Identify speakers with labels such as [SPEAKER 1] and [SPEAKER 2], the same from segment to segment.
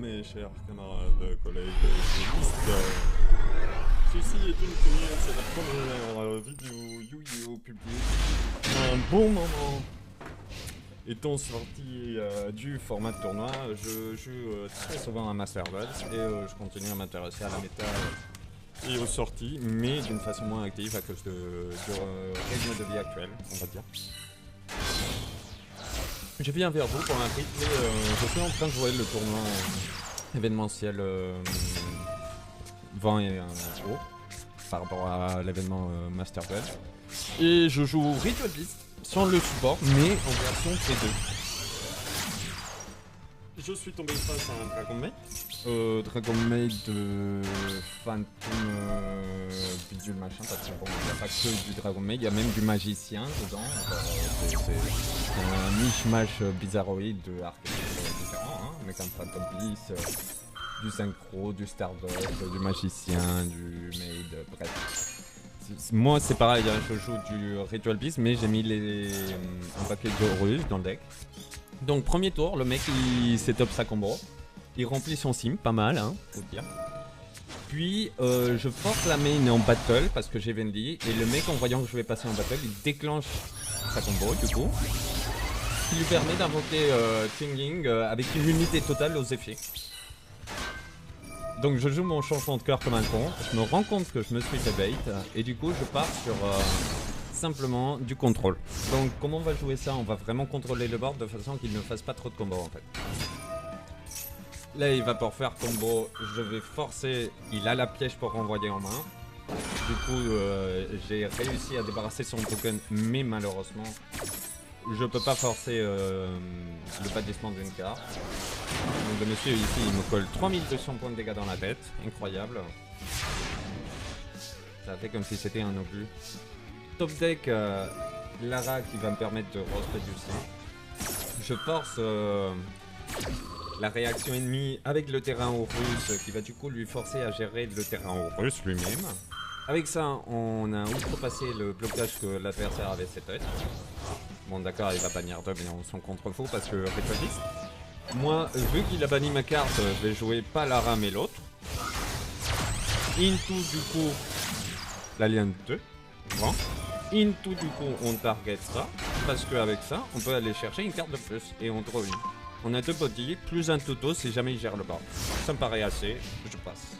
[SPEAKER 1] mes chers camarades, collègues et ceci est une première, c'est la première vidéo Yu-Gi-Oh publiée. Un bon moment étant sorti du format de tournoi, je joue très souvent à Master Duels et je continue à m'intéresser à la méta et aux sorties, mais d'une façon moins active à cause de rythme de vie actuel, on va dire. Je viens vers vous pour un replay, je suis en train de jouer le tournoi événementiel 20 et haut par rapport à l'événement Master Duels. Et je joue Ritual Beast sans le support, mais en version T2. Je suis tombé face à un Dragon Maid. Dragon Maid de Phantom bidule machin, parce que bon, il n'y a pas que du Dragon Maid, il y a même du magicien dedans. C'est un mishmash bizarroïde de archétypes différents, hein, avec un Phantom Bliss, du synchro, du Stardust, du magicien, du Maid, bref. Moi c'est pareil, hein, je joue du Ritual Beast, mais j'ai mis un paquet de russes dans le deck. Donc premier tour, le mec il setup sa combo, il remplit son sim, pas mal hein, faut dire. Puis je force la main en battle parce que j'ai Vendy, et le mec en voyant que je vais passer en battle, il déclenche sa combo du coup. Ce qui lui permet d'invoquer Tingling avec une unité totale aux effets. Donc je joue mon changement de cœur comme un con, je me rends compte que je me suis fait bait, et du coup je pars sur... simplement du contrôle. Donc comment on va jouer ça? On va vraiment contrôler le board de façon qu'il ne fasse pas trop de combos en fait. Là il va pour faire combo, je vais forcer, il a la piège pour renvoyer en main. Du coup j'ai réussi à débarrasser son token, mais malheureusement je peux pas forcer le bâtissement d'une carte. Donc le monsieur ici il me colle 3200 points de dégâts dans la tête, incroyable. Ça fait comme si c'était un obus. Top deck, Lara qui va me permettre de re-spéducer. Je force la réaction ennemie avec le terrain aux Russes qui va du coup lui forcer à gérer le terrain aux Russes lui-même. Avec ça, on a outrepassé le blocage que l'adversaire avait setup. Bon d'accord, il va bannir 2 mais on s'en contre-faux parce que Ritual Beast. Moi, vu qu'il a banni ma carte, je vais jouer pas Lara mais l'autre. Into du coup, l'Alien 2. Bon. Into du coup on target ça, parce qu'avec ça on peut aller chercher une carte de plus et on draw une. On a 2 body plus un tuto si jamais il gère le board. Ça me paraît assez, je passe.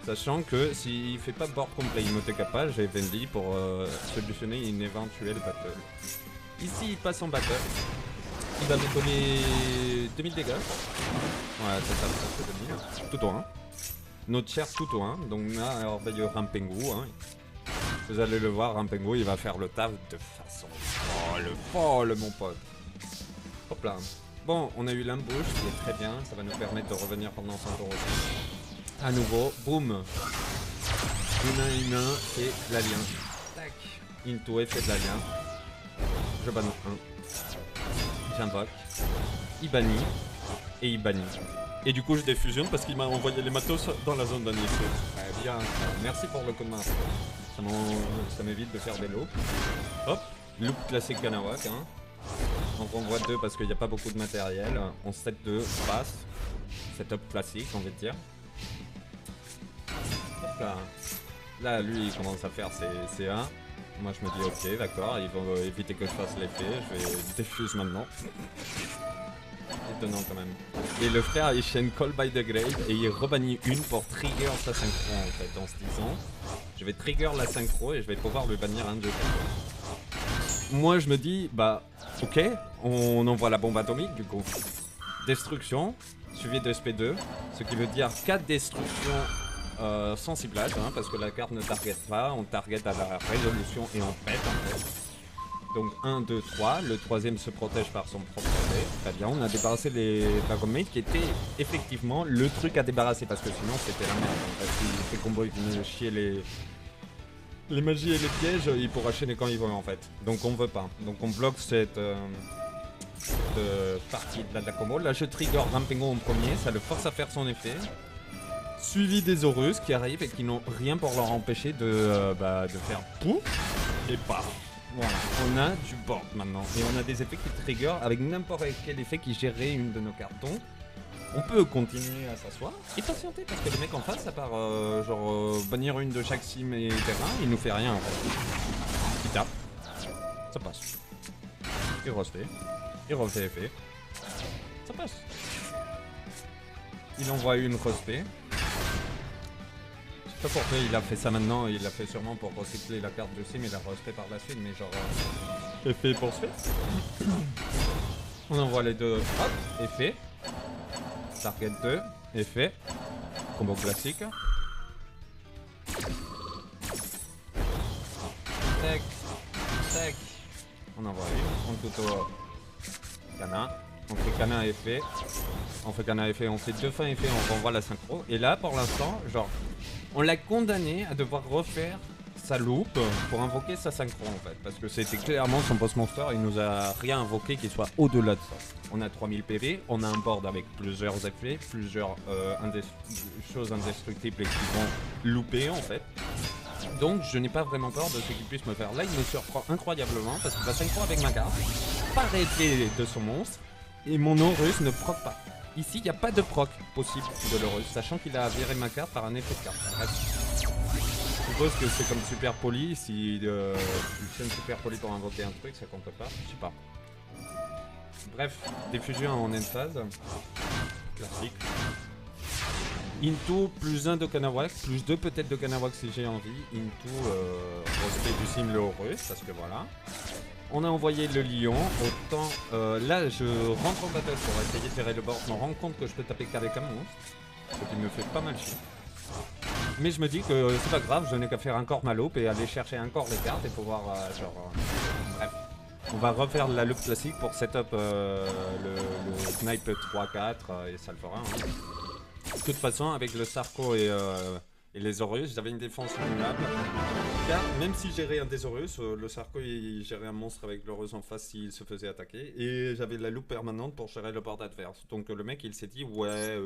[SPEAKER 1] Sachant que s'il fait pas board complet Imoteka, j'ai Vendy pour solutionner une éventuelle battle. Ici il passe en battle, il va me donner 2000 dégâts. Ouais c'est ça, presque 2000. Tout au 1. Notre cher tout au 1, donc là merveilleux Rampengu hein. Vous allez le voir, Rampengu il va faire le taf de façon folle mon pote. Hop là. Bon, on a eu l'ambush qui est très bien, ça va nous permettre de revenir pendant 100 tours aussi. À nouveau, boum. Une 1 et l'alien. Tac. Into effet de l'alien. Je banne 1. J'invoque. Il bannit. Et il bannit. Et du coup je défusionne parce qu'il m'a envoyé les matos dans la zone d'annulation. Très bien, merci pour le coup de main. Ça m'évite de faire des loops. Hop, loop classique Kanawak. Hein. On renvoie 2 parce qu'il n'y a pas beaucoup de matériel. On set 2, passe. Setup classique, on va dire. Hop là. Là, lui, il commence à faire ses C1. Moi, je me dis, ok, d'accord, ils vont éviter que je fasse l'effet. Je vais défuse maintenant. Étonnant quand même. Et le frère il chaîne Call by the Grave et il rebannit une pour trigger sa synchro en fait en se disant je vais trigger la synchro et je vais pouvoir lui bannir un de moi je me dis bah ok on envoie la bombe atomique du coup. Destruction suivi de SP2 ce qui veut dire 4 destructions sans ciblage hein, parce que la carte ne target pas, on target à la résolution et on pète en fait. Donc 1, 2, 3, le troisième se protège par son propre effet. Très bien, on a débarrassé les Dragon Maid qui était effectivement le truc à débarrasser parce que sinon c'était la merde. Parce que ces combos ils venaient chier les magies et les pièges, ils pourraient chaîner quand ils veulent en fait. Donc on veut pas. Donc on bloque cette partie de la combo. Là je trigger Rampengu en premier, ça le force à faire son effet. Suivi des Horus qui arrivent et qui n'ont rien pour leur empêcher de faire pouf et paf. Voilà, on a du board maintenant et on a des effets qui trigger avec n'importe quel effet qui gérerait une de nos cartes. Donc On peut continuer à s'asseoir et patienter parce que le mec en face, à part bannir une de chaque sim et terrain, il nous fait rien en fait. Il tape, ça passe. Il restait, il refait effet, ça passe. Il envoie une rostée. Je sais pas pourquoi il a fait ça maintenant, il l'a fait sûrement pour recycler la carte de sim et la rostée par la suite, mais genre effet pour ce fait. On envoie les deux, hop, effet. Target 2, effet. Combo classique. Tac, tac. On envoie une, on tuto Kana. On fait Kana effet. On fait Kana effet, on fait deux fins effet, on renvoie la synchro. Et là, pour l'instant, genre, on l'a condamné à devoir refaire sa loupe pour invoquer sa synchro en fait. Parce que c'était clairement son boss monster, il nous a rien invoqué qui soit au-delà de ça. On a 3000 PV, on a un board avec plusieurs effets, plusieurs choses indestructibles et qui vont louper en fait. Donc je n'ai pas vraiment peur de ce qu'il puisse me faire. Là il me surprend incroyablement parce qu'il va synchro avec ma carte, par effet de son monstre, et mon Horus ne proc pas. Ici il n'y a pas de proc possible de l'Horus, sachant qu'il a viré ma carte par un effet de carte. Je suppose que c'est comme super poli, si tu chaînes super poli pour invoquer un truc, ça compte pas, je sais pas. Bref, diffusion en end phase, classique. Into plus 1 de Kanawak, plus 2 peut-être de Kanawak si j'ai envie. Into respect du sim le Horus, parce que voilà. On a envoyé le lion, autant là je rentre en battle pour essayer de tirer le board, je me rends compte que je peux taper qu'avec un monstre, ce qui me fait pas mal chier. Mais je me dis que c'est pas grave, je n'ai qu'à faire un corps maloupe et aller chercher encore les cartes et pouvoir bref. On va refaire la loupe classique pour setup le snipe 3-4 et ça le fera. Hein. De toute façon, avec le Sarko et les Horus, j'avais une défense minable. Car même si gérais un des Horus, le Sarko il gérait un monstre avec l'Horus en face s'il se faisait attaquer. Et j'avais la loupe permanente pour gérer le board adverse. Donc le mec il s'est dit ouais...